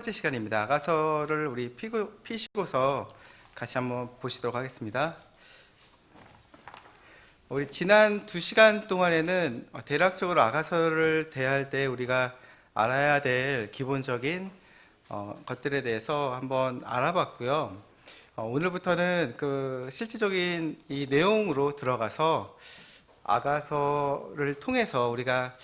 번째 시간입니다. 아가서를 우리 피시고서 같이 한번 보시도록 하겠습니다. 우리 지난 2시간 동안에는 대략적으로 아가서를 대할 때 우리가 알아야 될 기본적인 것들에 대해서 한번 알아봤고요. 오늘부터는 그 실질적인 이 내용으로 들어가서 아가서를 통해서 우리가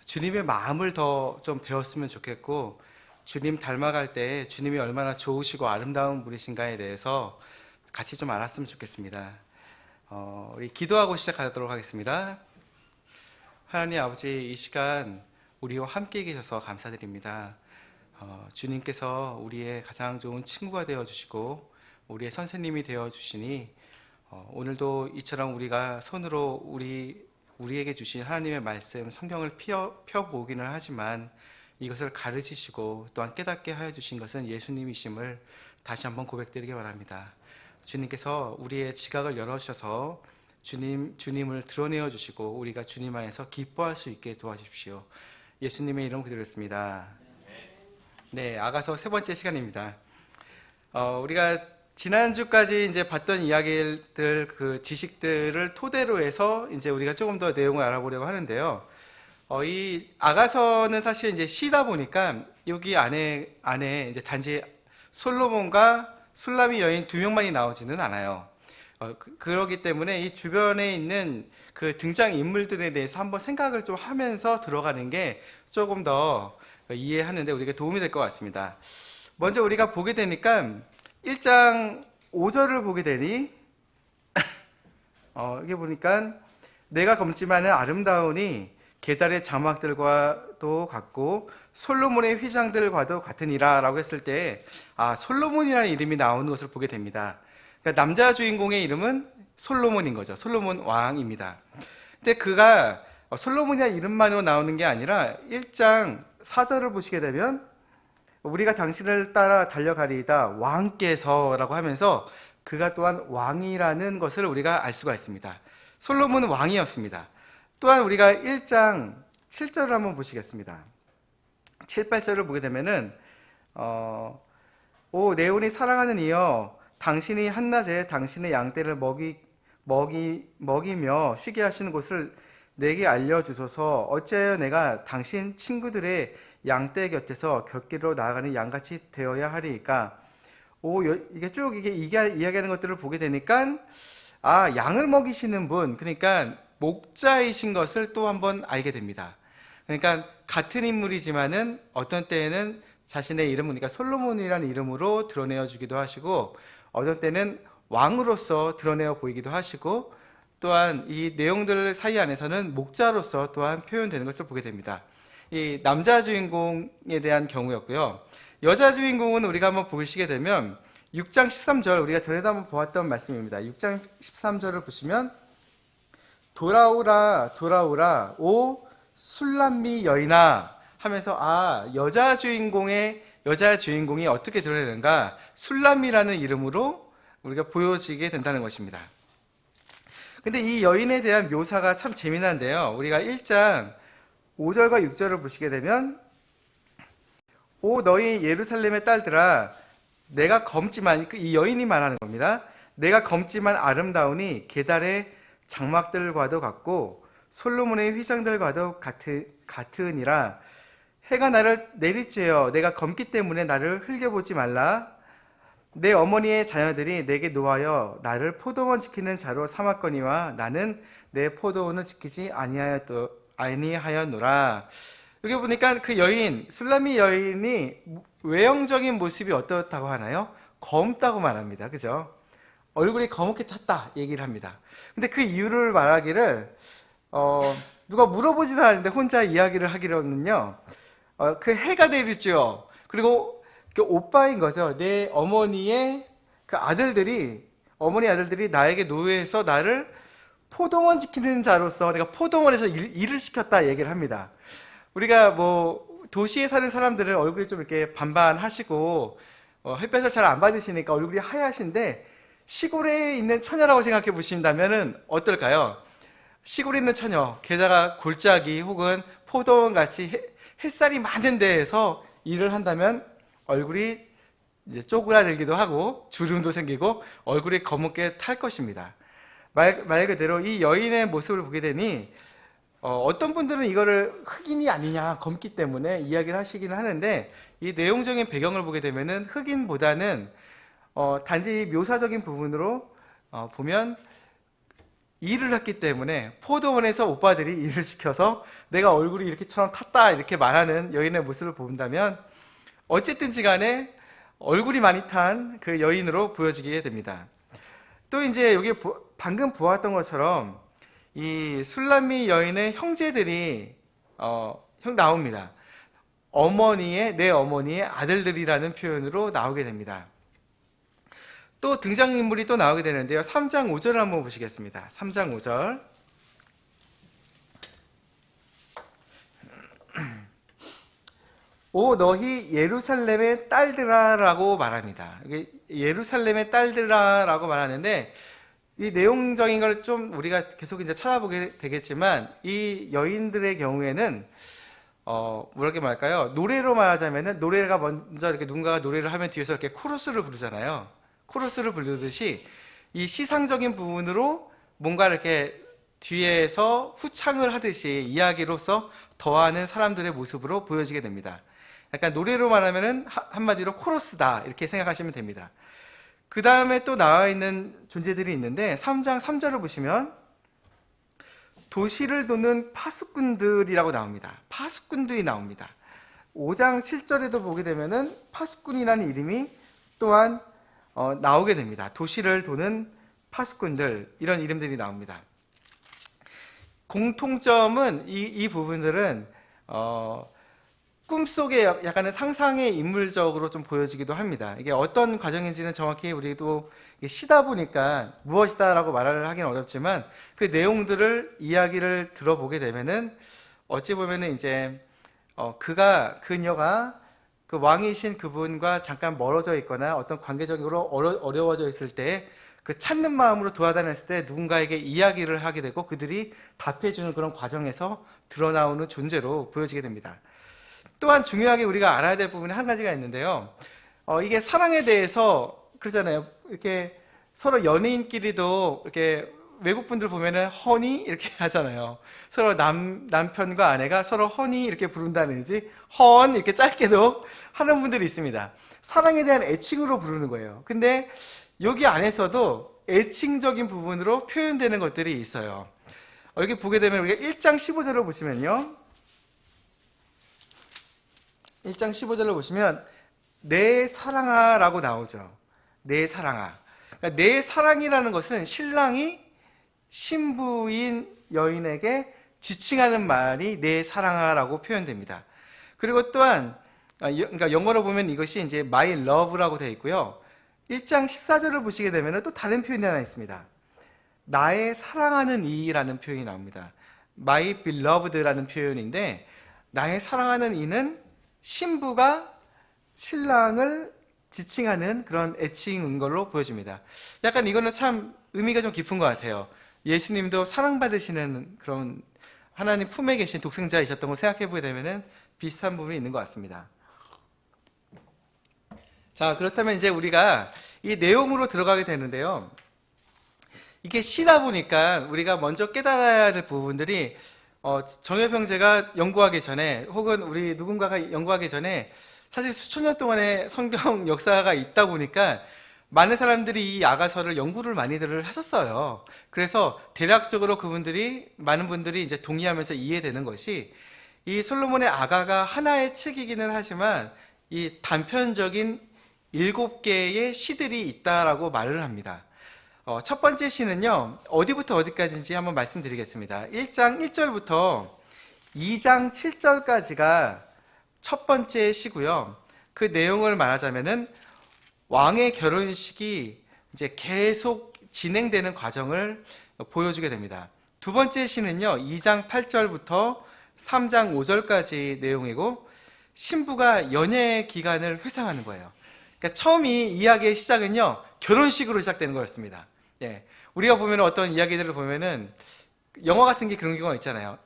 주님의 마음을 더 좀 배웠으면 좋겠고, 주님 닮아갈 때 주님이 얼마나 좋으시고 아름다운 분이신가에 대해서 같이 좀 알았으면 좋겠습니다. 우리 기도하고 시작하도록 하겠습니다. 하나님 아버지, 이 시간 우리와 함께 계셔서 감사드립니다. 주님께서 우리의 가장 좋은 친구가 되어주시고 우리의 선생님이 되어주시니 오늘도 이처럼 우리가 손으로 우리에게 주신 하나님의 말씀 성경을 펴보기는 하지만 이것을 가르치시고 또한 깨닫게 하여 주신 것은 예수님이심을 다시 한번 고백드리기 바랍니다. 주님께서 우리의 지각을 열어주셔서 주님을 드러내어 주시고 우리가 주님 안에서 기뻐할 수 있게 도와주십시오. 예수님의 이름 기도했습니다. 네, 아가서 3번째 시간입니다. 우리가 지난주까지 이제 봤던 이야기들, 그 지식들을 토대로 해서 이제 우리가 조금 더 내용을 알아보려고 하는데요. 이 아가서는 사실 이제 시다 보니까 여기 안에 이제 단지 솔로몬과 술람미 여인 2명만이 나오지는 않아요. 그렇기 때문에 이 주변에 있는 그 등장 인물들에 대해서 한번 생각을 좀 하면서 들어가는 게 조금 더 이해하는데 우리가 도움이 될 것 같습니다. 먼저 우리가 보게 되니까 1장 5절을 보게 되니 이게 보니까 내가 검지만은 아름다우니 게달의 장막들과도 같고 솔로몬의 휘장들과도 같으니라 라고 했을 때 솔로몬이라는 이름이 나오는 것을 보게 됩니다. 그러니까 남자 주인공의 이름은 솔로몬인 거죠. 솔로몬 왕입니다. 근데 그가 솔로몬이라는 이름만으로 나오는 게 아니라 1장 4절을 보시게 되면 우리가 당신을 따라 달려가리이다 왕께서 라고 하면서 그가 또한 왕이라는 것을 우리가 알 수가 있습니다. 솔로몬은 왕이었습니다. 또한 우리가 1장 7절을 한번 보시겠습니다. 7, 8절을 보게 되면은 오 네온이 사랑하는 이여, 당신이 한낮에 당신의 양떼를 먹이며 쉬게 하시는 곳을 내게 알려주소서. 어찌하여 내가 당신 친구들의 양떼 곁에서 곁길로 나아가는 양같이 되어야 하리이까. 이게 쭉 이야기하는 것들을 보게 되니까 양을 먹이시는 분, 그러니까 목자이신 것을 또 한번 알게 됩니다. 그러니까 같은 인물이지만은 어떤 때에는 자신의 이름은, 그러니까 솔로몬이라는 이름으로 드러내어 주기도 하시고 어떤 때는 왕으로서 드러내어 보이기도 하시고 또한 이 내용들 사이 안에서는 목자로서 또한 표현되는 것을 보게 됩니다. 이 남자 주인공에 대한 경우였고요. 여자 주인공은 우리가 한번 보시게 되면 6장 13절, 우리가 전에도 한번 보았던 말씀입니다. 6장 13절을 보시면 돌아오라 돌아오라 오 술람미 여인아 하면서 여자 주인공이 어떻게 드러내는가, 술람미라는 이름으로 우리가 보여지게 된다는 것입니다. 근데 이 여인에 대한 묘사가 참 재미난데요. 우리가 1장 5절과 6절을 보시게 되면 오 너희 예루살렘의 딸들아, 내가 검지만, 이 여인이 말하는 겁니다. 내가 검지만 아름다우니 게달의 장막들과도 같고 솔로몬의 휘장들과도 같으니라. 해가 나를 내리쬐어 내가 검기 때문에 나를 흘겨보지 말라. 내 어머니의 자녀들이 내게 노하여 나를 포도원 지키는 자로 삼았거니와 나는 내 포도원을 지키지 아니하였노라. 여기 보니까 그 여인, 술람미 여인이 외형적인 모습이 어떻다고 하나요? 검다고 말합니다. 그죠? 얼굴이 검게 탔다 얘기를 합니다. 근데 그 이유를 말하기를 누가 물어보지도 않았는데 혼자 이야기를 하기로는요, 그 해가 내리쬐어, 그리고 그 오빠인 거죠. 내 어머니의 그 어머니 아들들이 나에게 노예해서 나를 포도원 지키는 자로서 내가 포도원에서 일을 시켰다 얘기를 합니다. 우리가 도시에 사는 사람들은 얼굴이 좀 이렇게 반반하시고 햇볕을 잘 안 받으시니까 얼굴이 하얗신데 시골에 있는 처녀라고 생각해 보신다면 어떨까요? 시골에 있는 처녀, 게다가 골짜기 혹은 포도원 같이 햇살이 많은 데에서 일을 한다면 얼굴이 이제 쪼그라들기도 하고 주름도 생기고 얼굴이 검게 탈 것입니다. 말 그대로 이 여인의 모습을 보게 되니 어떤 분들은 이거를 흑인이 아니냐 검기 때문에 이야기를 하시긴 하는데, 이 내용적인 배경을 보게 되면은 흑인보다는 단지 묘사적인 부분으로 보면 일을 했기 때문에 포도원에서 오빠들이 일을 시켜서 내가 얼굴이 이렇게처럼 탔다 이렇게 말하는 여인의 모습을 본다면 어쨌든지 간에 얼굴이 많이 탄 그 여인으로 보여지게 됩니다. 또 이제 여기 방금 보았던 것처럼 이 술람미 여인의 형제들이 나옵니다. 내 어머니의 아들들이라는 표현으로 나오게 됩니다. 또 등장인물이 또 나오게 되는데요. 3장 5절을 한번 보시겠습니다. 3장 5절. 오 너희 예루살렘의 딸들아라고 말합니다. 예루살렘의 딸들아라고 말하는데, 이 내용적인 걸 좀 우리가 계속 이제 찾아보게 되겠지만, 이 여인들의 경우에는 뭐라고 말할까요? 노래로 말하자면은, 노래가 먼저 이렇게 누군가가 노래를 하면 뒤에서 이렇게 코러스를 부르잖아요. 코러스를 부르듯이 이 시상적인 부분으로 뭔가 이렇게 뒤에서 후창을 하듯이 이야기로서 더하는 사람들의 모습으로 보여지게 됩니다. 약간 노래로 말하면은 한마디로 코러스다 이렇게 생각하시면 됩니다. 그 다음에 또 나와 있는 존재들이 있는데, 3장 3절을 보시면 도시를 도는 파수꾼들이라고 나옵니다. 파수꾼들이 나옵니다. 5장 7절에도 보게 되면은 파수꾼이라는 이름이 또한 나오게 됩니다. 도시를 도는 파수꾼들, 이런 이름들이 나옵니다. 공통점은 이 부분들은 꿈속의 약간의 상상의 인물적으로 좀 보여지기도 합니다. 이게 어떤 과정인지는 정확히 우리도 시다 보니까 무엇이다라고 말을 하기는 어렵지만, 그 내용들을 이야기를 들어보게 되면은 어찌 보면은 이제 그녀가 그 왕이신 그분과 잠깐 멀어져 있거나 어떤 관계적으로 어려워져 있을 때 그 찾는 마음으로 돌아다녔을 때 누군가에게 이야기를 하게 되고 그들이 답해주는 그런 과정에서 드러나오는 존재로 보여지게 됩니다. 또한 중요하게 우리가 알아야 될 부분이 한 가지가 있는데요. 이게 사랑에 대해서 그러잖아요. 이렇게 서로 연예인끼리도 이렇게 외국분들 보면은 허니 이렇게 하잖아요. 서로 남편과 아내가 서로 허니 이렇게 부른다든지 헌 이렇게 짧게도 하는 분들이 있습니다. 사랑에 대한 애칭으로 부르는 거예요. 근데 여기 안에서도 애칭적인 부분으로 표현되는 것들이 있어요. 여기 보게 되면 우리가 1장 15절을 보시면요. 1장 15절을 보시면 내 사랑아 라고 나오죠. 내 사랑아. 그러니까 내 사랑이라는 것은 신랑이 신부인 여인에게 지칭하는 말이 내 사랑아 라고 표현됩니다. 그리고 또한 그러니까 영어로 보면 이것이 이제 my love라고 되어 있고요. 1장 14절을 보시게 되면 또 다른 표현이 하나 있습니다. 나의 사랑하는 이라는 표현이 나옵니다. my beloved라는 표현인데, 나의 사랑하는 이는 신부가 신랑을 지칭하는 그런 애칭인 걸로 보여집니다. 약간 이거는 참 의미가 좀 깊은 것 같아요. 예수님도 사랑받으시는 그런 하나님 품에 계신 독생자이셨던 걸 생각해 보게 되면 비슷한 부분이 있는 것 같습니다. 자, 그렇다면 이제 우리가 이 내용으로 들어가게 되는데요. 이게 시다 보니까 우리가 먼저 깨달아야 될 부분들이 정엽 형제가 연구하기 전에, 혹은 우리 누군가가 연구하기 전에 사실 수천 년 동안의 성경 역사가 있다 보니까 많은 사람들이 이 아가서를 연구를 많이들 하셨어요. 그래서 대략적으로 많은 분들이 이제 동의하면서 이해되는 것이, 이 솔로몬의 아가가 하나의 책이기는 하지만 이 단편적인 7개의 시들이 있다라고 말을 합니다. 첫 번째 시는요, 어디부터 어디까지인지 한번 말씀드리겠습니다. 1장 1절부터 2장 7절까지가 첫 번째 시고요. 그 내용을 말하자면은 왕의 결혼식이 이제 계속 진행되는 과정을 보여주게 됩니다. 두 번째 시는요, 2장 8절부터 3장 5절까지 내용이고, 신부가 연애 기간을 회상하는 거예요. 그러니까 처음이 이야기의 시작은요, 결혼식으로 시작되는 거였습니다. 예, 우리가 보면 어떤 이야기들을 보면은 영화 같은 게 그런 경우가 있잖아요.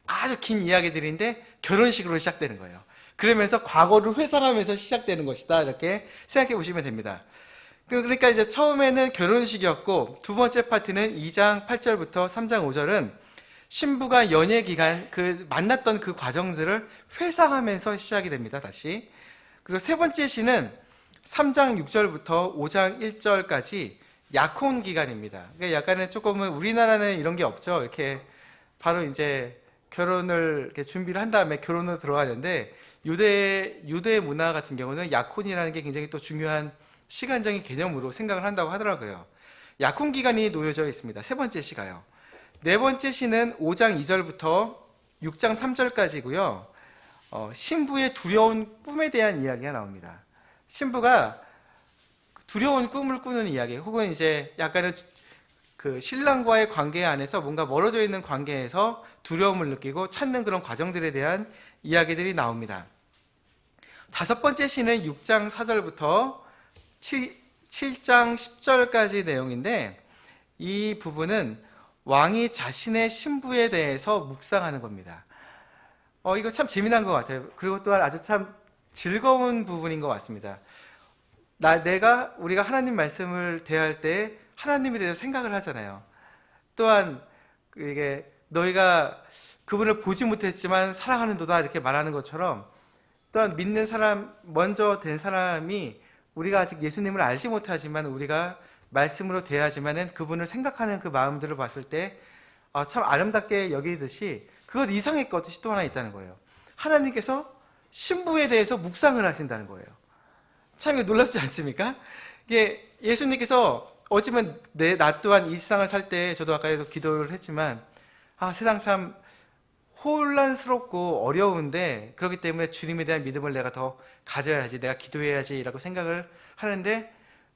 아주 긴 이야기들인데 결혼식으로 시작되는 거예요. 그러면서 과거를 회상하면서 시작되는 것이다. 이렇게 생각해 보시면 됩니다. 그러니까 이제 처음에는 결혼식이었고 두 번째 파트는 2장 8절부터 3장 5절은 신부가 연애 기간 만났던 그 과정들을 회상하면서 시작이 됩니다. 다시. 그리고 세 번째 시는 3장 6절부터 5장 1절까지 약혼 기간입니다. 그러니까 약간은 조금은 우리나라는 이런 게 없죠. 이렇게 바로 이제 결혼을 이렇게 준비를 한 다음에 결혼으로 들어가는데 유대 문화 같은 경우는 약혼이라는 게 굉장히 또 중요한 시간적인 개념으로 생각을 한다고 하더라고요. 약혼 기간이 놓여져 있습니다. 세 번째 시가요. 네 번째 시는 5장 2절부터 6장 3절까지고요. 신부의 두려운 꿈에 대한 이야기가 나옵니다. 신부가 두려운 꿈을 꾸는 이야기, 혹은 이제 약간의 그 신랑과의 관계 안에서 뭔가 멀어져 있는 관계에서 두려움을 느끼고 찾는 그런 과정들에 대한 이야기들이 나옵니다. 다섯 번째 시는 6장 4절부터 7장 10절까지 내용인데, 이 부분은 왕이 자신의 신부에 대해서 묵상하는 겁니다. 이거 참 재미난 것 같아요. 그리고 또한 아주 참 즐거운 부분인 것 같습니다. 우리가 하나님 말씀을 대할 때 하나님에 대해서 생각을 하잖아요. 또한 이게 너희가 그분을 보지 못했지만 사랑하는 도다 이렇게 말하는 것처럼, 또한 믿는 사람, 먼저 된 사람이 우리가 아직 예수님을 알지 못하지만 우리가 말씀으로 대하지만은 그분을 생각하는 그 마음들을 봤을 때 참 아름답게 여기듯이 그것 이상의 것이 또 하나 있다는 거예요. 하나님께서 신부에 대해서 묵상을 하신다는 거예요. 참 이거 놀랍지 않습니까? 이게 예수님께서 어쩌면 나 또한 이 세상을 살 때, 저도 아까도 기도를 했지만 세상 참 혼란스럽고 어려운데, 그렇기 때문에 주님에 대한 믿음을 내가 더 가져야지, 내가 기도해야지 라고 생각을 하는데,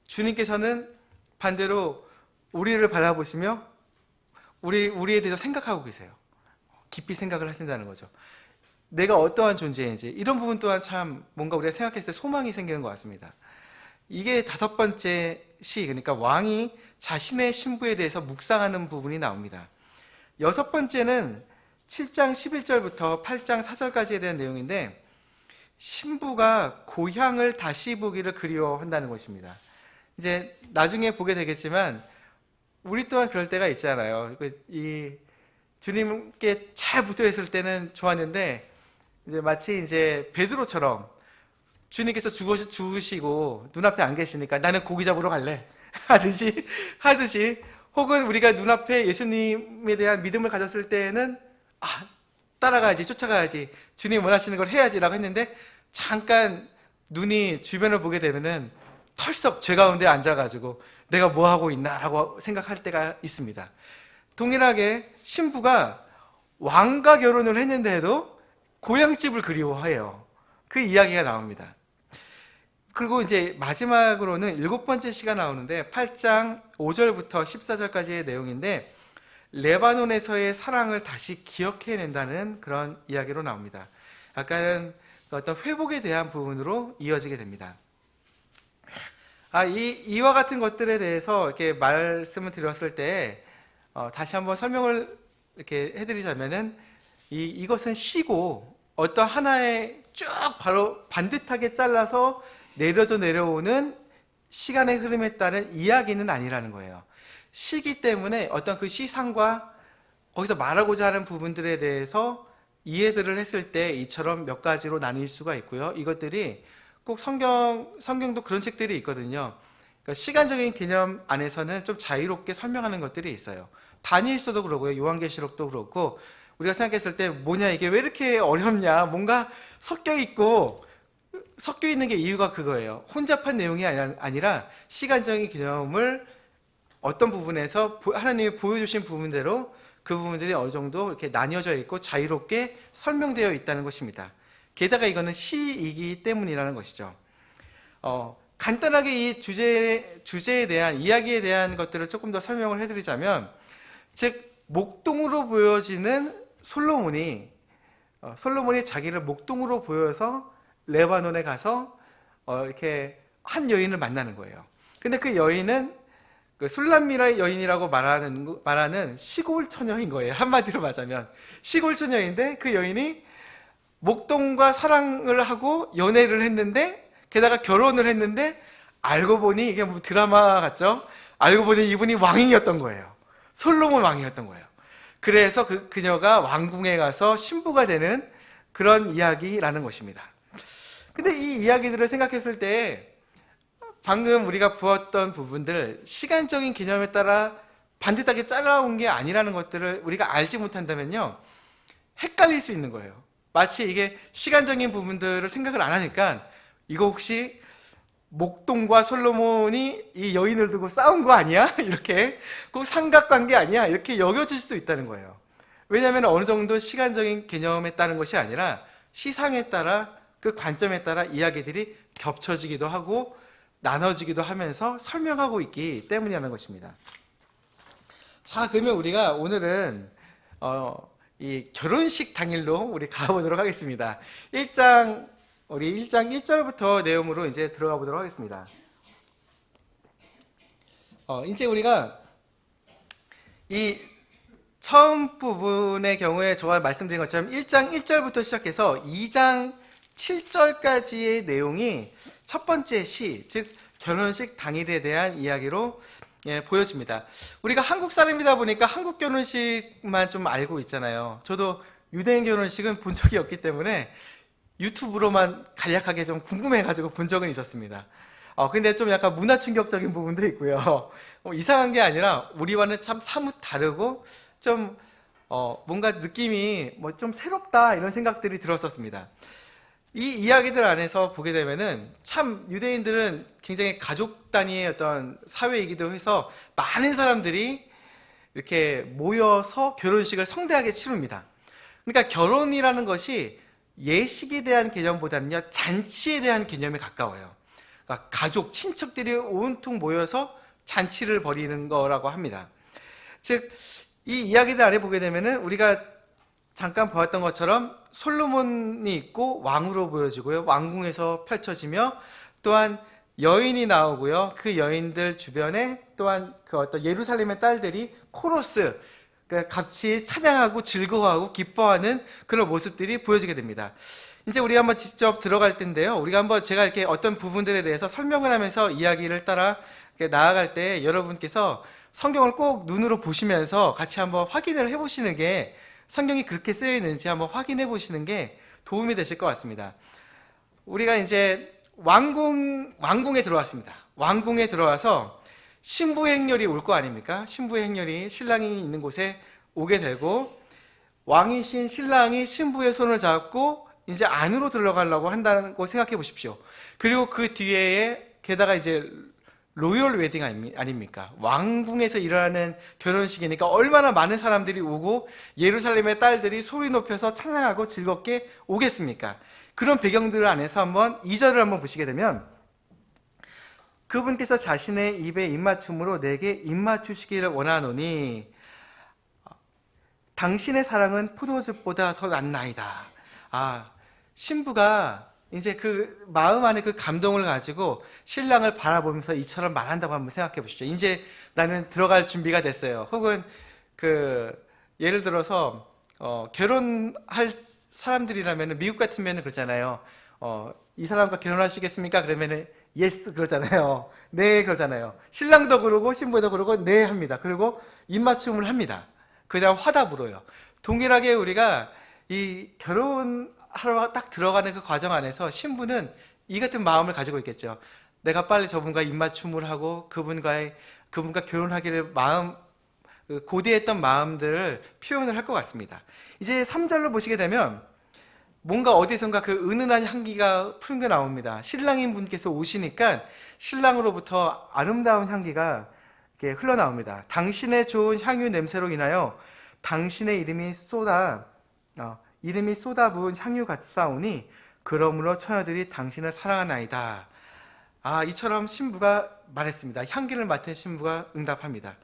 주님께서는 반대로 우리를 바라보시며 우리에 대해서 생각하고 계세요. 깊이 생각을 하신다는 거죠. 내가 어떠한 존재인지, 이런 부분 또한 참 뭔가 우리가 생각했을 때 소망이 생기는 것 같습니다. 이게 다섯 번째 시, 그러니까 왕이 자신의 신부에 대해서 묵상하는 부분이 나옵니다. 여섯 번째는 7장 11절부터 8장 4절까지에 대한 내용인데, 신부가 고향을 다시 보기를 그리워한다는 것입니다. 이제 나중에 보게 되겠지만 우리 또한 그럴 때가 있잖아요. 이 주님께 잘 붙어 있을 때는 좋았는데, 이제 마치 이제 베드로처럼 주님께서 죽으시고 눈앞에 안 계시니까 나는 고기 잡으러 갈래 하듯이, 혹은 우리가 눈앞에 예수님에 대한 믿음을 가졌을 때는 따라가야지, 쫓아가야지, 주님 원하시는 걸 해야지라고 했는데, 잠깐 눈이 주변을 보게 되면은 털썩 죄 가운데 앉아가지고 내가 뭐 하고 있나라고 생각할 때가 있습니다. 동일하게 신부가 왕과 결혼을 했는데도 고향집을 그리워해요. 그 이야기가 나옵니다. 그리고 이제 마지막으로는 일곱 번째 시가 나오는데, 8장 5절부터 14절까지의 내용인데, 레바논에서의 사랑을 다시 기억해낸다는 그런 이야기로 나옵니다. 약간은 어떤 회복에 대한 부분으로 이어지게 됩니다. 이와 같은 것들에 대해서 이렇게 말씀을 드렸을 때, 다시 한번 설명을 이렇게 해드리자면은, 이것은 시고 어떤 하나의 쭉 바로 반듯하게 잘라서 내려오는 시간의 흐름에 따른 이야기는 아니라는 거예요. 시기 때문에 어떤 그 시상과 거기서 말하고자 하는 부분들에 대해서 이해들을 했을 때 이처럼 몇 가지로 나뉠 수가 있고요. 이것들이 꼭 성경도 그런 책들이 있거든요. 그러니까 시간적인 개념 안에서는 좀 자유롭게 설명하는 것들이 있어요. 다니엘서도 그러고요, 요한계시록도 그렇고, 우리가 생각했을 때 뭐냐 이게 왜 이렇게 어렵냐, 뭔가 섞여 있는 게 이유가 그거예요. 혼잡한 내용이 아니라 시간적인 개념을 어떤 부분에서 하나님이 보여주신 부분대로 그 부분들이 어느 정도 이렇게 나뉘어져 있고 자유롭게 설명되어 있다는 것입니다. 게다가 이거는 시이기 때문이라는 것이죠. 간단하게 이 주제에 대한, 이야기에 대한 것들을 조금 더 설명을 해드리자면, 즉 목동으로 보여지는 솔로몬이 자기를 목동으로 보여서 레바논에 가서 이렇게 한 여인을 만나는 거예요. 근데 그 여인은 그 술람미라 여인이라고 말하는 시골 처녀인 거예요. 한마디로 말하자면 시골 처녀인데, 그 여인이 목동과 사랑을 하고 연애를 했는데, 게다가 결혼을 했는데, 알고 보니 이게 뭐 드라마 같죠? 알고 보니 이분이 왕이었던 거예요. 솔로몬 왕이었던 거예요. 그래서 그녀가 왕궁에 가서 신부가 되는 그런 이야기라는 것입니다. 근데 이 이야기들을 생각했을 때 방금 우리가 보았던 부분들, 시간적인 개념에 따라 반듯하게 잘라온 게 아니라는 것들을 우리가 알지 못한다면요, 헷갈릴 수 있는 거예요. 마치 이게 시간적인 부분들을 생각을 안 하니까 이거 혹시 목동과 솔로몬이 이 여인을 두고 싸운 거 아니야? 이렇게 꼭 삼각관계 아니야? 이렇게 여겨질 수도 있다는 거예요. 왜냐하면 어느 정도 시간적인 개념에 따른 것이 아니라 시상에 따라, 그 관점에 따라 이야기들이 겹쳐지기도 하고 나눠지기도 하면서 설명하고 있기 때문이라는 것입니다. 자, 그러면 우리가 오늘은 이 결혼식 당일로 우리 가보도록 하겠습니다. 우리 1장 1절부터 내용으로 이제 들어가 보도록 하겠습니다. 이제 우리가 이 처음 부분의 경우에 제가 말씀드린 것처럼 1장 1절부터 시작해서 2장 7절까지의 내용이 첫 번째 시, 즉 결혼식 당일에 대한 이야기로 보여집니다. 우리가 한국 사람이다 보니까 한국 결혼식만 좀 알고 있잖아요. 저도 유대인 결혼식은 본 적이 없기 때문에 유튜브로만 간략하게 좀 궁금해가지고 본 적은 있었습니다. 근데 좀 약간 문화 충격적인 부분도 있고요. 이상한 게 아니라 우리와는 참 사뭇 다르고 좀 뭔가 느낌이 뭐 좀 새롭다 이런 생각들이 들었었습니다. 이 이야기들 안에서 보게 되면은 참 유대인들은 굉장히 가족 단위의 어떤 사회이기도 해서 많은 사람들이 이렇게 모여서 결혼식을 성대하게 치릅니다. 그러니까 결혼이라는 것이 예식에 대한 개념보다는요, 잔치에 대한 개념에 가까워요. 그러니까 가족, 친척들이 온통 모여서 잔치를 벌이는 거라고 합니다. 즉, 이 이야기들 안에 보게 되면은 우리가 잠깐 보았던 것처럼 솔로몬이 있고 왕으로 보여지고요, 왕궁에서 펼쳐지며 또한 여인이 나오고요, 그 여인들 주변에 또한 그 어떤 예루살렘의 딸들이 코러스, 같이 찬양하고 즐거워하고 기뻐하는 그런 모습들이 보여지게 됩니다. 이제 우리가 한번 직접 들어갈 텐데요, 우리가 한번 제가 이렇게 어떤 부분들에 대해서 설명을 하면서 이야기를 따라 나아갈 때 여러분께서 성경을 꼭 눈으로 보시면서 같이 한번 확인을 해보시는 게, 성경이 그렇게 쓰여 있는지 한번 확인해 보시는 게 도움이 되실 것 같습니다. 우리가 이제 왕궁에 들어왔습니다. 왕궁에 들어와서 신부의 행렬이 올 거 아닙니까? 신부의 행렬이 신랑이 있는 곳에 오게 되고, 왕이신 신랑이 신부의 손을 잡고 이제 안으로 들어가려고 한다고 생각해 보십시오. 그리고 그 뒤에 게다가 이제 로열 웨딩 아닙니까? 왕궁에서 일어나는 결혼식이니까 얼마나 많은 사람들이 오고 예루살렘의 딸들이 소리 높여서 찬양하고 즐겁게 오겠습니까? 그런 배경들 안에서 한번 2절을 한번 보시게 되면, 그분께서 자신의 입에 입맞춤으로 내게 입맞추시기를 원하노니 당신의 사랑은 포도즙보다 더 낫나이다. 신부가 이제 그 마음 안에 그 감동을 가지고 신랑을 바라보면서 이처럼 말한다고 한번 생각해 보시죠. 이제 나는 들어갈 준비가 됐어요. 혹은 예를 들어서 결혼할 사람들이라면, 미국 같으면 그러잖아요. 이 사람과 결혼하시겠습니까? 그러면은 예스 그러잖아요. 네 그러잖아요. 신랑도 그러고 신부도 그러고 네 합니다. 그리고 입맞춤을 합니다. 그다음 화답으로요. 동일하게 우리가 이 결혼하러 딱 들어가는 그 과정 안에서 신부는 이 같은 마음을 가지고 있겠죠. 내가 빨리 저분과 입맞춤을 하고 그분과 결혼하기를 고대했던 마음들을 표현을 할 것 같습니다. 이제 3절로 보시게 되면 뭔가 어디선가 그 은은한 향기가 풍겨 나옵니다. 신랑인 분께서 오시니까 신랑으로부터 아름다운 향기가 이렇게 흘러나옵니다. 당신의 좋은 향유 냄새로 인하여 당신의 이름이 쏟아부은 향유 같사오니 그러므로 처녀들이 당신을 사랑하나이다. 이처럼 신부가 말했습니다. 향기를 맡은 신부가 응답합니다.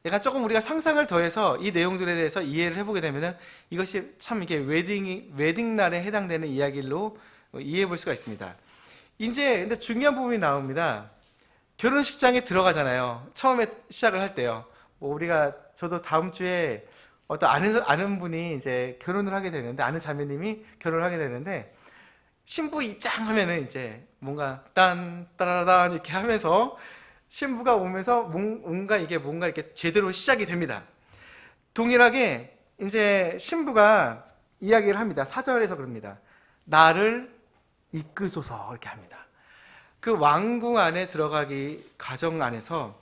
약간 조금 우리가 상상을 더해서 이 내용들에 대해서 이해를 해보게 되면은 이것이 참 이게 웨딩 날에 해당되는 이야기로 이해해 볼 수가 있습니다. 이제 근데 중요한 부분이 나옵니다. 결혼식장에 들어가잖아요. 처음에 시작을 할 때요. 저도 다음 주에 어떤 아는 분이 이제 결혼을 하게 되는데, 아는 자매님이 결혼을 하게 되는데, 신부 입장하면은 이제 뭔가 딴 따라란 이렇게 하면서 신부가 오면서 뭔가 이렇게 제대로 시작이 됩니다. 동일하게 이제 신부가 이야기를 합니다. 4절에서 그럽니다. 나를 이끄소서 이렇게 합니다. 그 왕궁 안에 들어가기 과정 안에서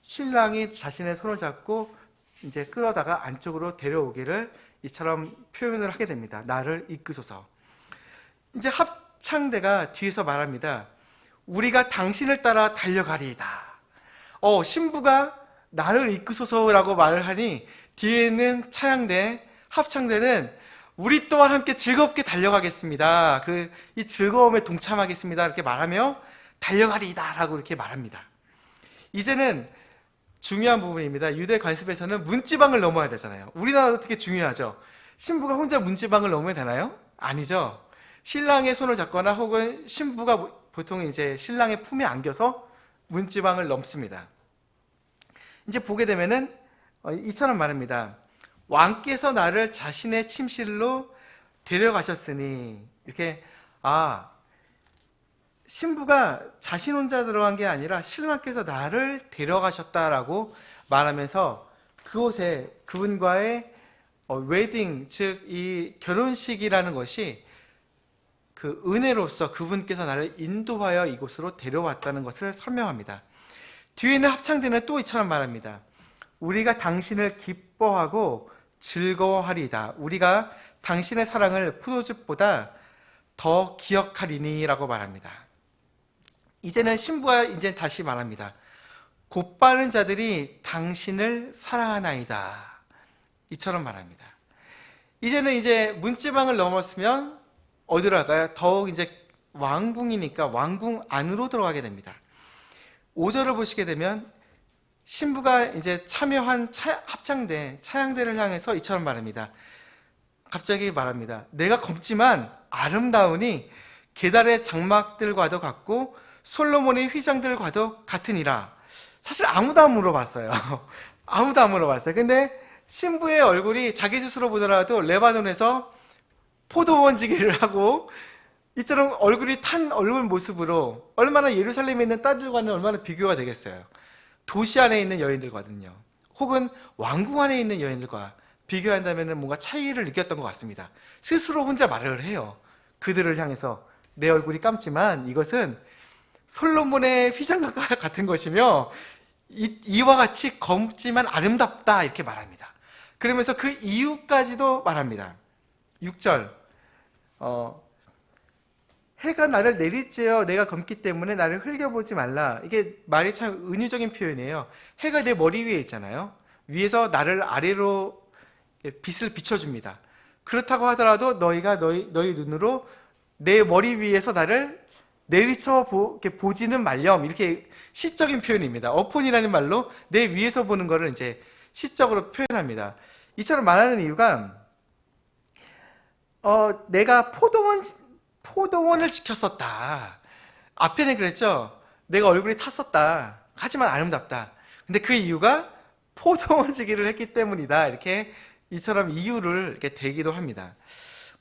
신랑이 자신의 손을 잡고 이제 끌어다가 안쪽으로 데려오기를 이처럼 표현을 하게 됩니다. 나를 이끄소서. 이제 합창대가 뒤에서 말합니다. 우리가 당신을 따라 달려가리이다. 신부가 나를 이끄소서라고 말을 하니 뒤에 있는 차양대, 합창대는 우리 또한 함께 즐겁게 달려가겠습니다. 이 즐거움에 동참하겠습니다. 이렇게 말하며 달려가리이다 라고 이렇게 말합니다. 이제는 중요한 부분입니다. 유대 관습에서는 문지방을 넘어야 되잖아요. 우리나라도 되게 중요하죠. 신부가 혼자 문지방을 넘으면 되나요? 아니죠. 신랑의 손을 잡거나 혹은 신부가 보통 이제 신랑의 품에 안겨서 문지방을 넘습니다. 이제 보게 되면은 이처럼 말합니다. 왕께서 나를 자신의 침실로 데려가셨으니, 이렇게 신부가 자신 혼자 들어간 게 아니라 신랑께서 나를 데려가셨다라고 말하면서 그곳에 그분과의 웨딩, 즉 이 결혼식이라는 것이 그 은혜로서 그분께서 나를 인도하여 이곳으로 데려왔다는 것을 설명합니다. 뒤에 있는 합창대는 또 이처럼 말합니다. 우리가 당신을 기뻐하고 즐거워하리이다. 우리가 당신의 사랑을 포도즙보다 더 기억하리니 라고 말합니다. 이제는 신부가 이제 다시 말합니다. 곱바른 자들이 당신을 사랑하나이다. 이처럼 말합니다. 이제는 이제 문지방을 넘었으면 어디로 갈까요? 더욱 이제 왕궁이니까 왕궁 안으로 들어가게 됩니다. 5절을 보시게 되면 신부가 이제 참여한 합창대, 차양대를 향해서 이처럼 말합니다. 갑자기 말합니다. 내가 검지만 아름다우니 게달의 장막들과도 같고 솔로몬의 휘장들과도 같으니라. 사실 아무도 안 물어봤어요. 아무도 안 물어봤어요. 근데 신부의 얼굴이 자기 스스로 보더라도 레바논에서 포도원지기를 하고 이처럼 얼굴이 탄 얼굴 모습으로 얼마나 예루살렘에 있는 딸들과는 얼마나 비교가 되겠어요. 도시 안에 있는 여인들과는요. 혹은 왕궁 안에 있는 여인들과 비교한다면 뭔가 차이를 느꼈던 것 같습니다. 스스로 혼자 말을 해요. 그들을 향해서 내 얼굴이 감지만 이것은 솔로몬의 휘장과 같은 것이며 이와 같이 검지만 아름답다 이렇게 말합니다. 그러면서 그 이유까지도 말합니다. 6절 해가 나를 내리쬐어 내가 검기 때문에 나를 흘겨보지 말라. 이게 말이 참 은유적인 표현이에요. 해가 내 머리 위에 있잖아요. 위에서 나를 아래로 빛을 비춰줍니다. 그렇다고 하더라도 너희가 너희 눈으로 내 머리 위에서 나를 내리쳐 보지는 말렴. 이렇게 시적인 표현입니다. 어폰이라는 말로 내 위에서 보는 것을 이제 시적으로 표현합니다. 이처럼 말하는 이유가 내가 포도원을 지켰었다. 앞에는 그랬죠. 내가 얼굴이 탔었다. 하지만 아름답다. 근데 그 이유가 포도원 지기를 했기 때문이다. 이렇게 이처럼 이유를 이렇게 대기도 합니다.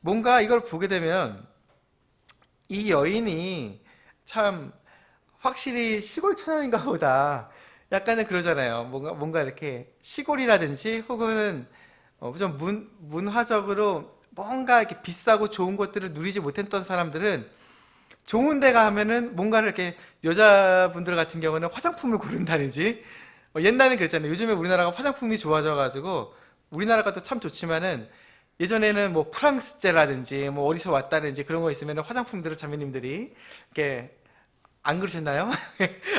뭔가 이걸 보게 되면 이 여인이 참 확실히 시골 처녀인가 보다. 약간은 그러잖아요. 뭔가 이렇게 시골이라든지 혹은 좀 문화적으로 뭔가 이렇게 비싸고 좋은 것들을 누리지 못했던 사람들은 좋은 데 가면은 뭔가를 이렇게 여자분들 같은 경우는 화장품을 고른다든지 옛날에는 그랬잖아요. 요즘에 우리나라가 화장품이 좋아져가지고 우리나라가 또 참 좋지만은 예전에는 뭐 프랑스제라든지 뭐 어디서 왔다든지 그런 거 있으면 화장품들을 자매님들이 이렇게 안 그러셨나요?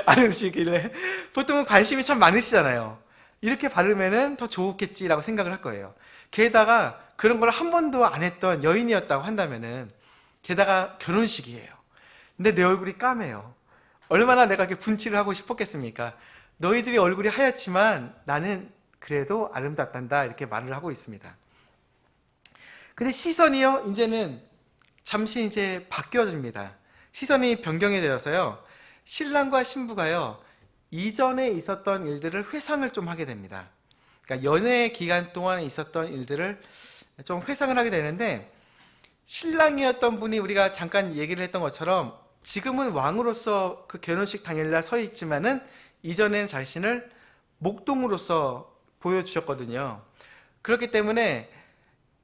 안 그러시길래 보통은 관심이 참 많으시잖아요. 이렇게 바르면은 더 좋겠지라고 생각을 할 거예요. 게다가 그런 걸 한 번도 안 했던 여인이었다고 한다면은 게다가 결혼식이에요. 근데 내 얼굴이 까매요. 얼마나 내가 이렇게 분칠을 하고 싶었겠습니까? 너희들이 얼굴이 하얗지만 나는 그래도 아름답단다 이렇게 말을 하고 있습니다. 근데 시선이요 이제는 잠시 이제 바뀌어집니다. 시선이 변경이 되어서요 신랑과 신부가요 이전에 있었던 일들을 회상을 좀 하게 됩니다. 그러니까 연애 기간 동안에 있었던 일들을 좀 회상을 하게 되는데, 신랑이었던 분이 우리가 잠깐 얘기를 했던 것처럼 지금은 왕으로서 그 결혼식 당일날 서 있지만은 이전엔 자신을 목동으로서 보여주셨거든요. 그렇기 때문에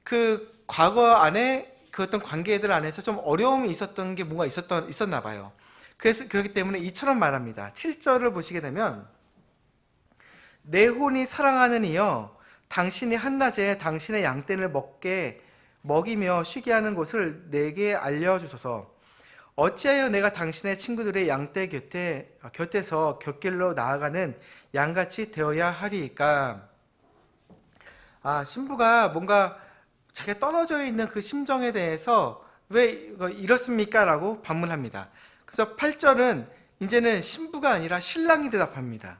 그 과거 안에 그 어떤 관계들 안에서 좀 어려움이 있었던 게 뭔가 있었나 봐요. 그래서 그렇기 때문에 이처럼 말합니다. 7절을 보시게 되면, 내 혼이 사랑하는 이여, 당신이 한낮에 당신의 양떼를 먹이며 쉬게 하는 곳을 내게 알려주소서. 어찌하여 내가 당신의 친구들의 양떼 곁에서 곁길로 나아가는 양같이 되어야 하리이까. 신부가 뭔가 자기가 떨어져 있는 그 심정에 대해서 왜 이렇습니까? 라고 반문합니다. 그래서 8절은 이제는 신부가 아니라 신랑이 대답합니다.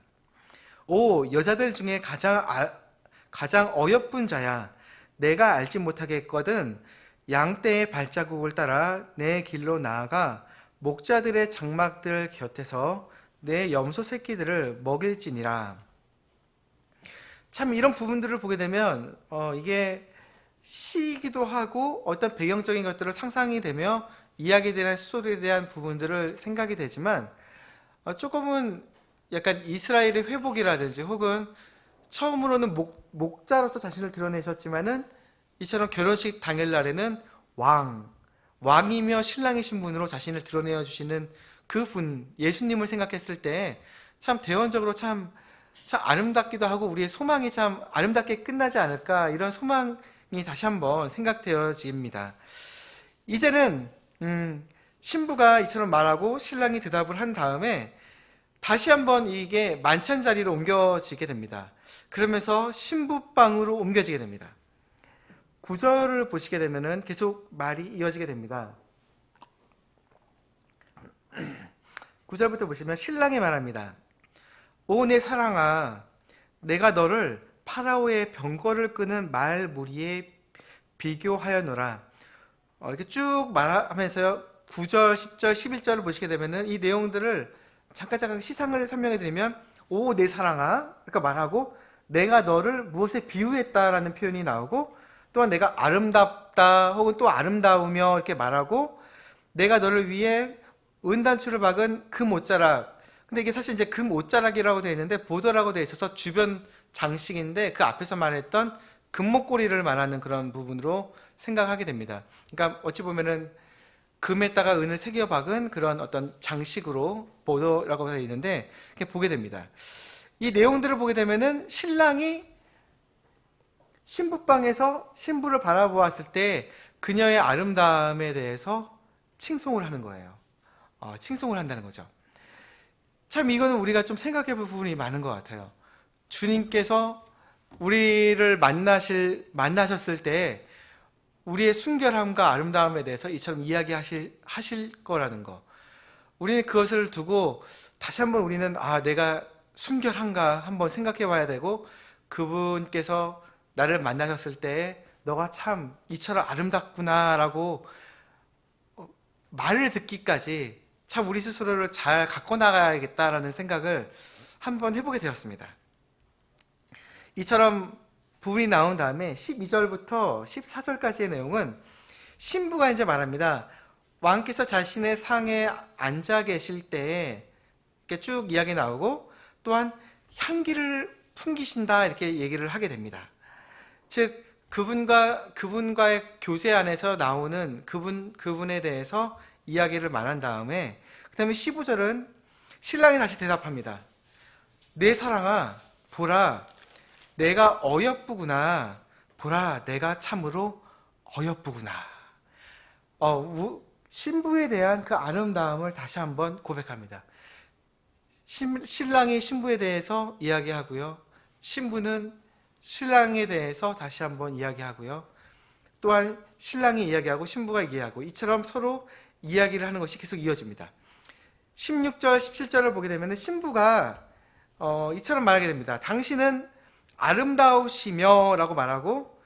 오, 여자들 중에 가장 어여쁜 자야. 내가 알지 못하겠거든 양떼의 발자국을 따라 내 길로 나아가 목자들의 장막들 곁에서 내 염소 새끼들을 먹일지니라. 참 이런 부분들을 보게 되면 이게 시이기도 하고 어떤 배경적인 것들을 상상이 되며 이야기에 스토리에 대한 부분들을 생각이 되지만, 조금은 약간 이스라엘의 회복이라든지 혹은 처음으로는 목자로서 자신을 드러내셨지만은 이처럼 결혼식 당일날에는 왕이며 신랑이신 분으로 자신을 드러내어 주시는 그 분, 예수님을 생각했을 때 참 대원적으로 참 아름답기도 하고 우리의 소망이 참 아름답게 끝나지 않을까, 이런 소망이 다시 한번 생각되어집니다. 이제는 신부가 이처럼 말하고 신랑이 대답을 한 다음에 다시 한번 이게 만찬 자리로 옮겨지게 됩니다. 그러면서 신부방으로 옮겨지게 됩니다. 9절을 보시게 되면은 계속 말이 이어지게 됩니다. 9절부터 보시면 신랑이 말합니다. 오, 내 사랑아, 내가 너를 파라오의 병거를 끄는 말 무리에 비교하여노라. 이렇게 쭉 말하면서요, 9절, 10절, 11절을 보시게 되면은 이 내용들을 잠깐 시상을 설명해 드리면, 오, 내 사랑아, 그러니까 말하고, 내가 너를 무엇에 비유했다라는 표현이 나오고, 또한 내가 아름답다 혹은 또 아름다우며 이렇게 말하고, 내가 너를 위해 은단추를 박은 금 옷자락. 근데 이게 사실 이제 금 옷자락이라고 되어 있는데 보더라고 되어 있어서 주변 장식인데, 그 앞에서 말했던 금목걸이를 말하는 그런 부분으로 생각하게 됩니다. 그러니까 어찌 보면은 금에다가 은을 새겨 박은 그런 어떤 장식으로 보더라고 되어 있는데, 이렇게 보게 됩니다. 이 내용들을 보게 되면은 신랑이 신부방에서 신부를 바라보았을 때 그녀의 아름다움에 대해서 칭송을 하는 거예요. 칭송을 한다는 거죠. 참 이거는 우리가 좀 생각해 볼 부분이 많은 것 같아요. 주님께서 우리를 만나셨을 때 우리의 순결함과 아름다움에 대해서 이처럼 이야기하실 거라는 거. 우리는 그것을 두고 다시 한번 우리는 내가 순결한가 한번 생각해 봐야 되고, 그분께서 나를 만나셨을 때 너가 참 이처럼 아름답구나라고 말을 듣기까지 참 우리 스스로를 잘 갖고 나가야겠다라는 생각을 한번 해보게 되었습니다. 이처럼 부분이 나온 다음에 12절부터 14절까지의 내용은 신부가 이제 말합니다. 왕께서 자신의 상에 앉아 계실 때에 이렇게 쭉 이야기 나오고, 또한 향기를 풍기신다 이렇게 얘기를 하게 됩니다. 즉 그분과의 교제 안에서 나오는 그분에 대해서 이야기를 말한 다음에, 그 다음에 15절은 신랑이 다시 대답합니다. 내 사랑아, 보라, 내가 어여쁘구나. 보라, 내가 참으로 어여쁘구나. 신부에 대한 그 아름다움을 다시 한번 고백합니다. 신랑이 신부에 대해서 이야기하고요, 신부는 신랑에 대해서 다시 한번 이야기하고요, 또한 신랑이 이야기하고 신부가 이야기하고, 이처럼 서로 이야기를 하는 것이 계속 이어집니다. 16절, 17절을 보게 되면 신부가 이처럼 말하게 됩니다. 당신은 아름다우시며 라고 말하고,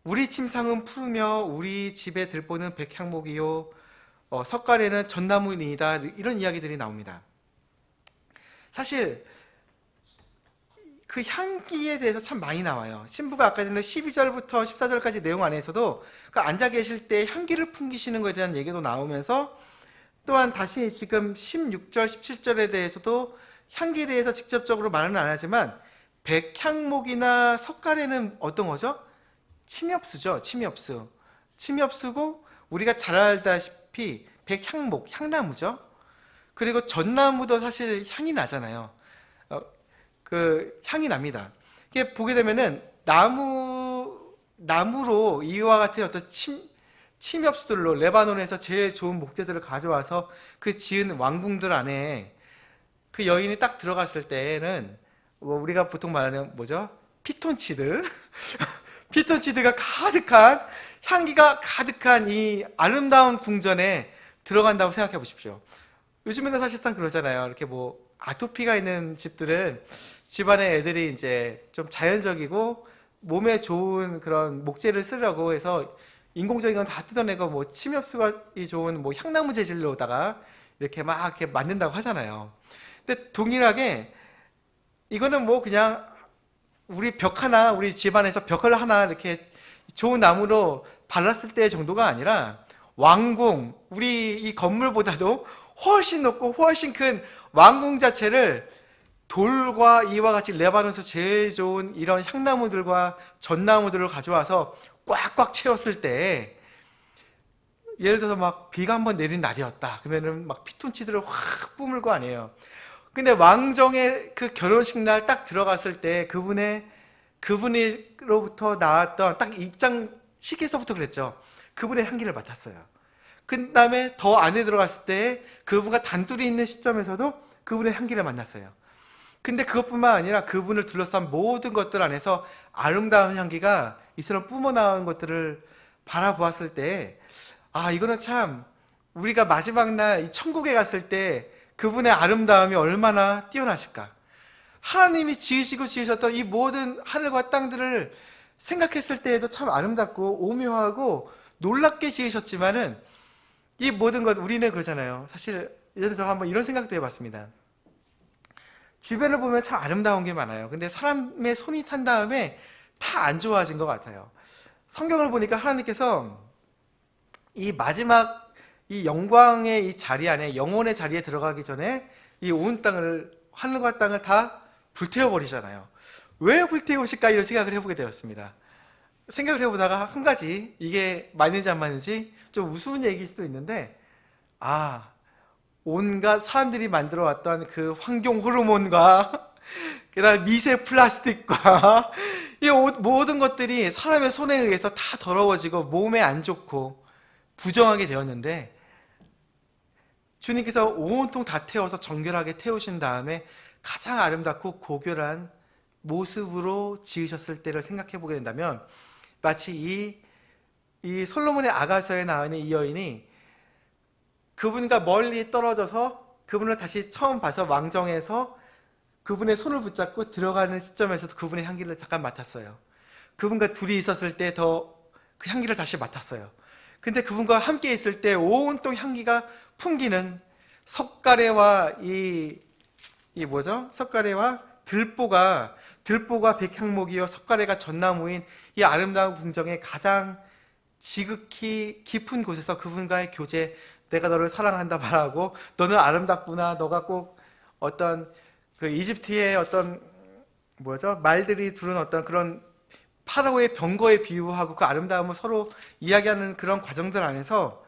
우리 침상은 푸르며 우리 집의 들보는 백향목이요 석가래는 전나무이다, 이런 이야기들이 나옵니다. 사실 그 향기에 대해서 참 많이 나와요. 신부가 아까 전에 12절부터 14절까지 내용 안에서도 그 앉아 계실 때 향기를 풍기시는 것에 대한 얘기도 나오면서, 또한 다시 지금 16절, 17절에 대해서도 향기에 대해서 직접적으로 말은 안 하지만 백향목이나 석가래는 어떤 거죠? 침엽수죠. 침엽수. 침엽수고 우리가 잘 알다시피 백향목, 향나무죠. 그리고 전나무도 사실 향이 나잖아요. 그 향이 납니다. 이게 보게 되면은 나무로 이와 같은 어떤 침엽수들로 레바논에서 제일 좋은 목재들을 가져와서 그 지은 왕궁들 안에 그 여인이 딱 들어갔을 때는 우리가 보통 말하는 뭐죠? 피톤치드. 피톤치드가 가득한, 향기가 가득한 이 아름다운 궁전에 들어간다고 생각해 보십시오. 요즘에는 사실상 그러잖아요. 이렇게 뭐 아토피가 있는 집들은 집안에 애들이 이제 좀 자연적이고 몸에 좋은 그런 목재를 쓰려고 해서 인공적인 건 다 뜯어내고 뭐 침엽수가 좋은 뭐 향나무 재질로다가 이렇게 막 이렇게 만든다고 하잖아요. 근데 동일하게 이거는 뭐 그냥 우리 벽 하나, 우리 집안에서 벽을 하나 이렇게 좋은 나무로 발랐을 때 정도가 아니라 왕궁, 우리 이 건물보다도 훨씬 높고 훨씬 큰 왕궁 자체를 돌과 이와 같이 레바논에서 제일 좋은 이런 향나무들과 전나무들을 가져와서 꽉꽉 채웠을 때, 예를 들어서 막 비가 한번 내린 날이었다 그러면은 막 피톤치드를 확 뿜을 거 아니에요. 근데 왕정의 그 결혼식 날 딱 들어갔을 때 그분으로부터 나왔던 딱 입장식에서부터 그랬죠. 그분의 향기를 맡았어요. 그 다음에 더 안에 들어갔을 때 그분과 단둘이 있는 시점에서도 그분의 향기를 만났어요. 근데 그것뿐만 아니라 그분을 둘러싼 모든 것들 안에서 아름다운 향기가 이처럼 뿜어나온 것들을 바라보았을 때, 아, 이거는 참 우리가 마지막 날 이 천국에 갔을 때 그분의 아름다움이 얼마나 뛰어나실까. 하나님이 지으셨던 이 모든 하늘과 땅들을 생각했을 때에도 참 아름답고 오묘하고 놀랍게 지으셨지만은 이 모든 것, 우리는 그러잖아요. 사실 예를 들어서 한번 이런 생각도 해봤습니다. 주변을 보면 참 아름다운 게 많아요. 근데 사람의 손이 탄 다음에 다 안 좋아진 것 같아요. 성경을 보니까 하나님께서 이 마지막 이 영광의 이 자리 안에, 영혼의 자리에 들어가기 전에 이 온 땅을, 하늘과 땅을 다 불태워버리잖아요. 왜 불태우실까 이런 생각을 해보게 되었습니다. 생각을 해보다가 한 가지, 이게 맞는지 안 맞는지 좀 우스운 얘기일 수도 있는데, 아, 온갖 사람들이 만들어 왔던 그 환경 호르몬과 그다음 미세 플라스틱과 이 모든 것들이 사람의 손에 의해서 다 더러워지고 몸에 안 좋고 부정하게 되었는데, 주님께서 온통 다 태워서 정결하게 태우신 다음에 가장 아름답고 고결한 모습으로 지으셨을 때를 생각해 보게 된다면, 마치 이 솔로몬의 아가서에 나오는 이 여인이 그분과 멀리 떨어져서 그분을 다시 처음 봐서 왕정에서 그분의 손을 붙잡고 들어가는 시점에서도 그분의 향기를 잠깐 맡았어요. 그분과 둘이 있었을 때 더 그 향기를 다시 맡았어요. 근데 그분과 함께 있을 때 온통 향기가 풍기는 석가래와 석가래와 들보가 백향목이요 석가래가 전나무인 이 아름다운 궁정의 가장 지극히 깊은 곳에서 그분과의 교제, 내가 너를 사랑한다 말하고, 너는 아름답구나, 너가 꼭 어떤 그 이집트의 어떤 말들이 두른 어떤 그런 파라오의 병거에 비유하고 그 아름다움을 서로 이야기하는 그런 과정들 안에서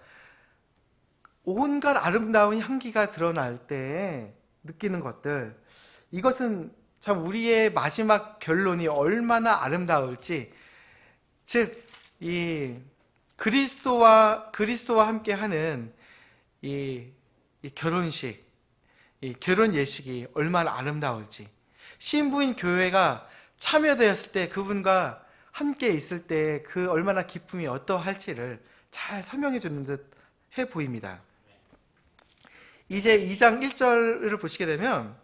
온갖 아름다운 향기가 드러날 때 느끼는 것들, 이것은 참 우리의 마지막 결론이 얼마나 아름다울지, 즉 이 그리스도와 함께 하는 이 결혼식, 이 결혼 예식이 얼마나 아름다울지, 신부인 교회가 참여되었을 때 그분과 함께 있을 때 그 얼마나 기쁨이 어떠할지를 잘 설명해 주는 듯 해 보입니다. 이제 2장 1절을 보시게 되면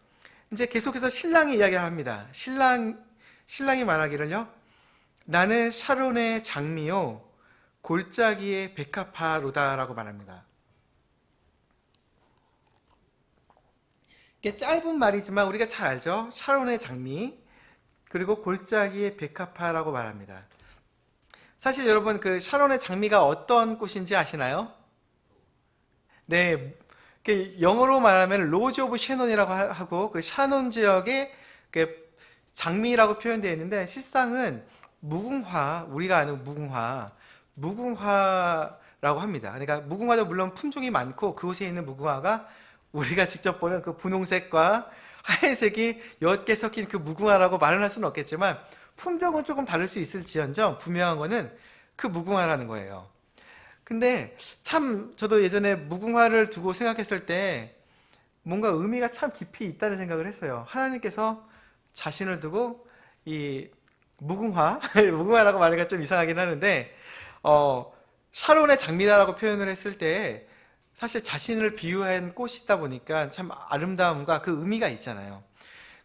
이제 계속해서 신랑이 이야기합니다. 신랑이 말하기를요, 나는 샤론의 장미요 골짜기의 백합화로다라고 말합니다. 이게 짧은 말이지만 우리가 잘 알죠. 샤론의 장미, 그리고 골짜기의 백합화라고 말합니다. 사실 여러분 그 샤론의 장미가 어떤 꽃인지 아시나요? 네, 그 영어로 말하면 로즈 오브 샤논이라고 하고 그 샤논 지역의 그 장미라고 표현되어 있는데 실상은 무궁화, 우리가 아는 무궁화라고 합니다. 그러니까 무궁화도 물론 품종이 많고 그곳에 있는 무궁화가 우리가 직접 보는 그 분홍색과 하얀색이 옅게 섞인 그 무궁화라고 말은 할 수는 없겠지만 품종은 조금 다를 수 있을지언정 분명한 거는 그 무궁화라는 거예요. 근데 참 저도 예전에 무궁화를 두고 생각했을 때 뭔가 의미가 참 깊이 있다는 생각을 했어요. 하나님께서 자신을 두고 이 무궁화라고 말하기가 좀 이상하긴 하는데 샤론의 장미다라고 표현을 했을 때 사실 자신을 비유한 꽃이다 보니까 참 아름다움과 그 의미가 있잖아요.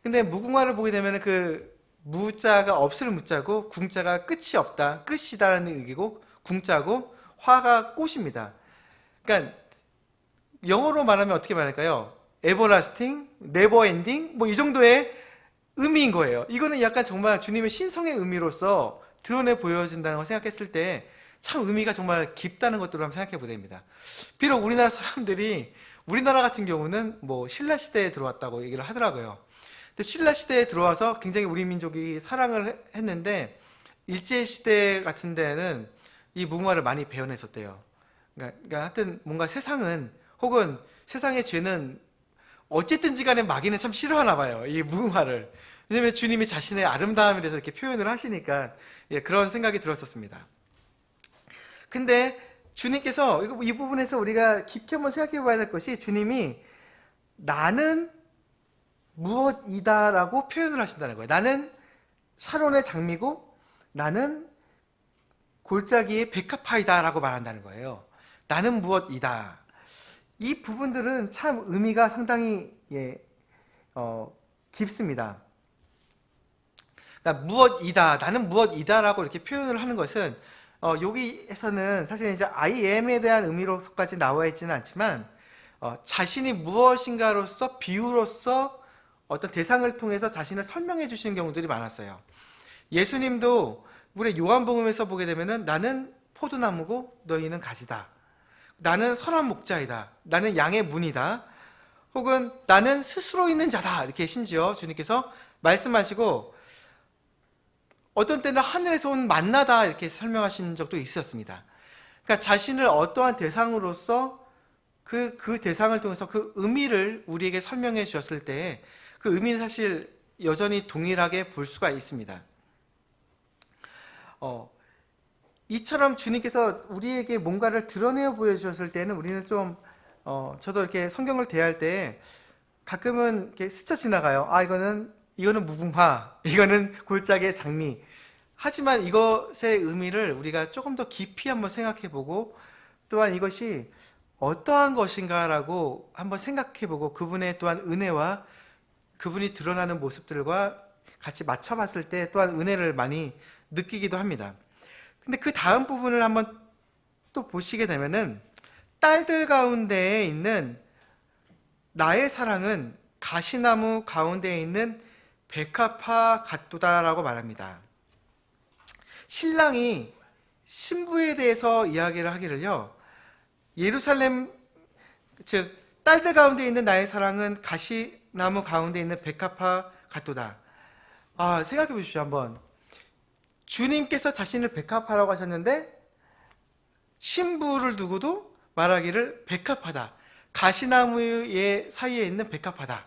근데 무궁화를 보게 되면 그 무자가 없을 무자고 궁자가 끝이 없다, 끝이다라는 의미고 궁자고 화가 꽃입니다. 그러니까 영어로 말하면 어떻게 말할까요? everlasting, never ending 뭐 이 정도의 의미인 거예요. 이거는 약간 정말 주님의 신성의 의미로서 드러내 보여진다는 걸 생각했을 때 참 의미가 정말 깊다는 것들을 한번 생각해 보게 됩니다. 비록 우리나라 사람들이 우리나라 같은 경우는 뭐 신라 시대에 들어왔다고 얘기를 하더라고요. 근데 신라 시대에 들어와서 굉장히 우리 민족이 사랑을 했는데 일제 시대 같은 데는 이 무궁화를 많이 배워냈었대요. 그러니까 하여튼 뭔가 세상은 혹은 세상의 죄는 어쨌든지 간에 마귀는 참 싫어하나 봐요. 이 무궁화를. 왜냐면 주님이 자신의 아름다움에 대해서 이렇게 표현을 하시니까 그런 생각이 들었었습니다. 근데 주님께서 이 부분에서 우리가 깊게 한번 생각해 봐야 될 것이 주님이 나는 무엇이다 라고 표현을 하신다는 거예요. 나는 샤론의 장미고 나는 골짜기의 백합화이다 라고 말한다는 거예요. 나는 무엇이다. 이 부분들은 참 의미가 상당히 깊습니다. 그러니까 무엇이다, 나는 무엇이다라고 이렇게 표현을 하는 것은 여기에서는 사실 이제 I am에 대한 의미로서까지 나와 있지는 않지만 자신이 무엇인가로서 비유로서 어떤 대상을 통해서 자신을 설명해 주시는 경우들이 많았어요. 예수님도 우리 요한복음에서 보게 되면은 나는 포도나무고 너희는 가지다. 나는 선한 목자이다. 나는 양의 문이다. 혹은 나는 스스로 있는 자다. 이렇게 심지어 주님께서 말씀하시고 어떤 때는 하늘에서 온 만나다 이렇게 설명하신 적도 있었습니다. 그러니까 자신을 어떠한 대상으로서 그 대상을 통해서 그 의미를 우리에게 설명해 주셨을 때 그 의미는 사실 여전히 동일하게 볼 수가 있습니다. 이처럼 주님께서 우리에게 뭔가를 드러내어 보여주셨을 때는 우리는 좀 저도 이렇게 성경을 대할 때 가끔은 이렇게 스쳐 지나가요. 이거는 무궁화, 이거는 골짜기의 장미. 하지만 이것의 의미를 우리가 조금 더 깊이 한번 생각해보고 또한 이것이 어떠한 것인가라고 한번 생각해보고 그분의 또한 은혜와 그분이 드러나는 모습들과 같이 맞춰봤을 때 또한 은혜를 많이 느끼기도 합니다. 근데 그 다음 부분을 한번 또 보시게 되면은 딸들 가운데에 있는 나의 사랑은 가시나무 가운데에 있는 백합화 같도다라고 말합니다. 신랑이 신부에 대해서 이야기를 하기를요. 예루살렘 즉 딸들 가운데 있는 나의 사랑은 가시나무 가운데 있는 백합화 같도다. 생각해 보십시오 한번. 주님께서 자신을 백합화라고 하셨는데 신부를 두고도 말하기를 백합화다. 가시나무의 사이에 있는 백합화다.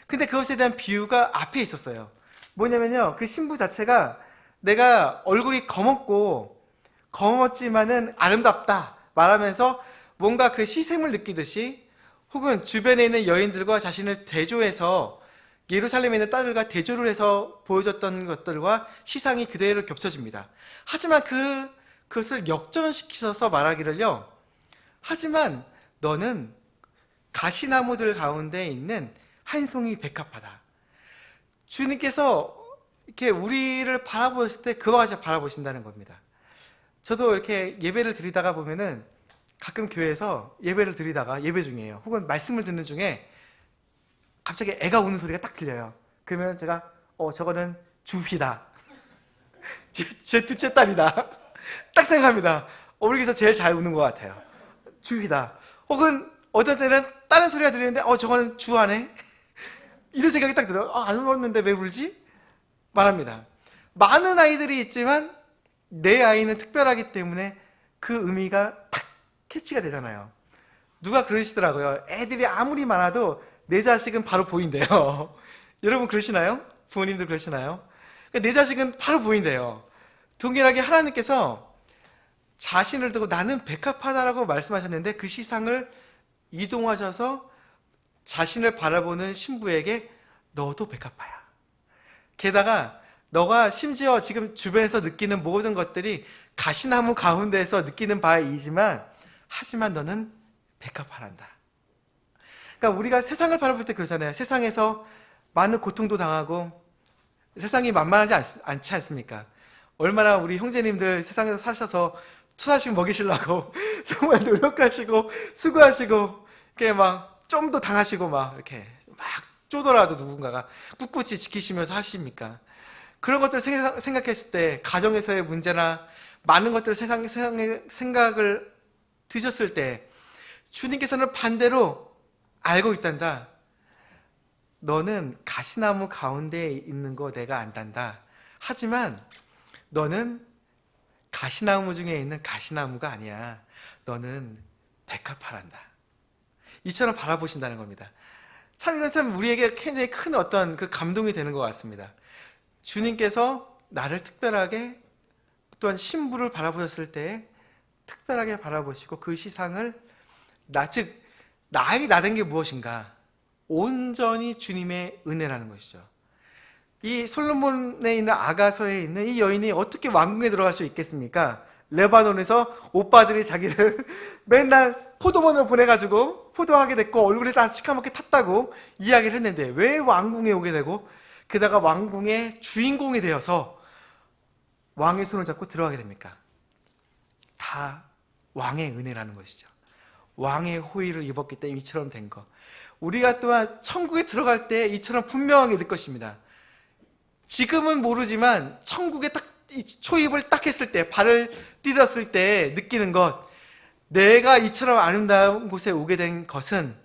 근데 그것에 대한 비유가 앞에 있었어요. 뭐냐면요. 그 신부 자체가 내가 얼굴이 검었지만은 아름답다 말하면서 뭔가 그 시샘을 느끼듯이 혹은 주변에 있는 여인들과 자신을 대조해서 예루살렘에 있는 딸들과 대조를 해서 보여줬던 것들과 시상이 그대로 겹쳐집니다. 하지만 그것을 역전시켜서 말하기를요. 하지만 너는 가시나무들 가운데 있는 한 송이 백합화다. 주님께서 이렇게 우리를 바라보실 때 그와 같이 바라보신다는 겁니다. 저도 이렇게 예배를 드리다가 보면은 가끔 교회에서 예배를 드리다가 예배 중이에요. 혹은 말씀을 듣는 중에 갑자기 애가 우는 소리가 딱 들려요. 그러면 제가 저거는 주희다. 제 둘째 딸이다. 딱 생각합니다. 우리 교회에서 제일 잘 우는 것 같아요. 주희다. 혹은 어떤 때는 다른 소리가 들리는데 저거는 주하네. 이런 생각이 딱 들어요. 안 울었는데 왜 울지? 말합니다. 많은 아이들이 있지만 내 아이는 특별하기 때문에 그 의미가 탁 캐치가 되잖아요. 누가 그러시더라고요. 애들이 아무리 많아도 내 자식은 바로 보인대요. 여러분 그러시나요? 부모님들 그러시나요? 내 자식은 바로 보인대요. 동일하게 하나님께서 자신을 두고 나는 백합하다라고 말씀하셨는데 그 시상을 이동하셔서 자신을 바라보는 신부에게 너도 백합화야. 게다가 너가 심지어 지금 주변에서 느끼는 모든 것들이 가시나무 가운데에서 느끼는 바이지만 하지만 너는 백합화란다. 그러니까 우리가 세상을 바라볼 때 그러잖아요. 세상에서 많은 고통도 당하고 세상이 만만하지 않지 않습니까? 얼마나 우리 형제님들 세상에서 사셔서 초사식 먹이시려고 정말 노력하시고 수고하시고 이렇게 막 좀 더 당하시고 막 이렇게 막 쪼더라도 누군가가 꿋꿋이 지키시면서 하십니까? 그런 것들을 생각했을 때 가정에서의 문제나 많은 것들을 세상의 생각을 드셨을 때 주님께서는 반대로 알고 있단다. 너는 가시나무 가운데에 있는 거 내가 안단다. 하지만 너는 가시나무 중에 있는 가시나무가 아니야. 너는 백합화란다. 이처럼 바라보신다는 겁니다. 참 이건 참 우리에게 굉장히 큰 어떤 그 감동이 되는 것 같습니다. 주님께서 나를 특별하게 또한 신부를 바라보셨을 때 특별하게 바라보시고 그 시상을 즉 나의 나된 게 무엇인가? 온전히 주님의 은혜라는 것이죠. 이 솔로몬에 있는 아가서에 있는 이 여인이 어떻게 왕궁에 들어갈 수 있겠습니까? 레바논에서 오빠들이 자기를 맨날 포도원을 보내가지고 포도하게 됐고 얼굴에 다 시커멓게 탔다고 이야기를 했는데 왜 왕궁에 오게 되고 게다가 왕궁의 주인공이 되어서 왕의 손을 잡고 들어가게 됩니까? 다 왕의 은혜라는 것이죠. 왕의 호의를 입었기 때문에 이처럼 된 것. 우리가 또한 천국에 들어갈 때 이처럼 분명하게 될 것입니다. 지금은 모르지만 천국에 딱 초입을 딱 했을 때 발을 디뎠을 때 느끼는 것, 내가 이처럼 아름다운 곳에 오게 된 것은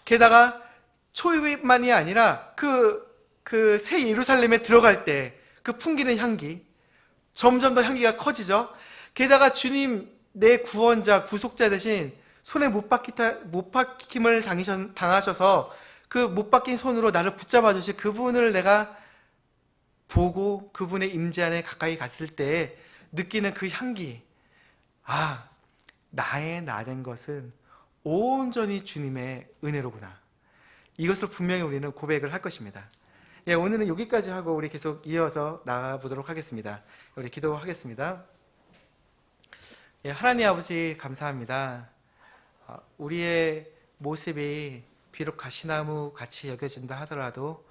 게다가 초입만이 아니라 그 새 예루살렘에 들어갈 때 그 풍기는 향기, 점점 더 향기가 커지죠. 게다가 주님 내 구원자 구속자 대신 손에 못 박힘을 당하셔서 그 못 박힌 손으로 나를 붙잡아 주신 그분을 내가 보고 그분의 임재 안에 가까이 갔을 때 느끼는 그 향기, 나의 나된 것은 온전히 주님의 은혜로구나. 이것을 분명히 우리는 고백을 할 것입니다. 오늘은 여기까지 하고 우리 계속 이어서 나가보도록 하겠습니다. 우리 기도하겠습니다. 하나님 아버지 감사합니다. 우리의 모습이 비록 가시나무 같이 여겨진다 하더라도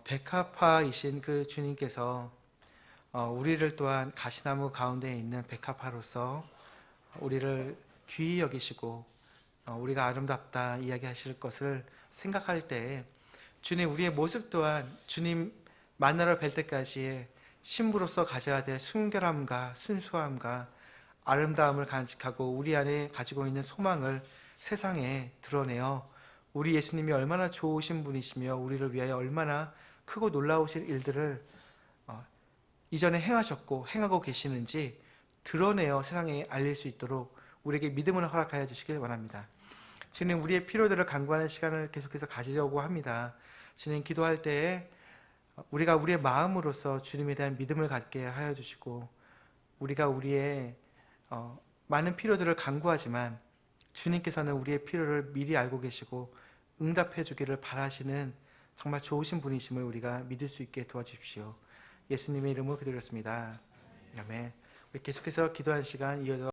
백합화이신 그 주님께서 우리를 또한 가시나무 가운데 있는 백합화로서 우리를 귀히 여기시고 우리가 아름답다 이야기하실 것을 생각할 때 주님 우리의 모습 또한 주님 만나러 뵐 때까지의 신부로서 가져야 될 순결함과 순수함과 아름다움을 간직하고 우리 안에 가지고 있는 소망을 세상에 드러내어 우리 예수님이 얼마나 좋으신 분이시며 우리를 위하여 얼마나 크고 놀라우신 일들을 이전에 행하셨고 행하고 계시는지 드러내어 세상에 알릴 수 있도록 우리에게 믿음을 허락하여 주시길 원합니다. 주님 우리의 필요들을 간구하는 시간을 계속해서 가지려고 합니다. 주님 기도할 때에 우리가 우리의 마음으로서 주님에 대한 믿음을 갖게 하여 주시고 우리가 우리의 많은 필요들을 간구하지만 주님께서는 우리의 필요를 미리 알고 계시고 응답해 주기를 바라시는 정말 좋으신 분이심을 우리가 믿을 수 있게 도와주십시오. 예수님의 이름으로 기도드렸습니다. 아멘. 우리 계속해서 기도하는 시간 이어서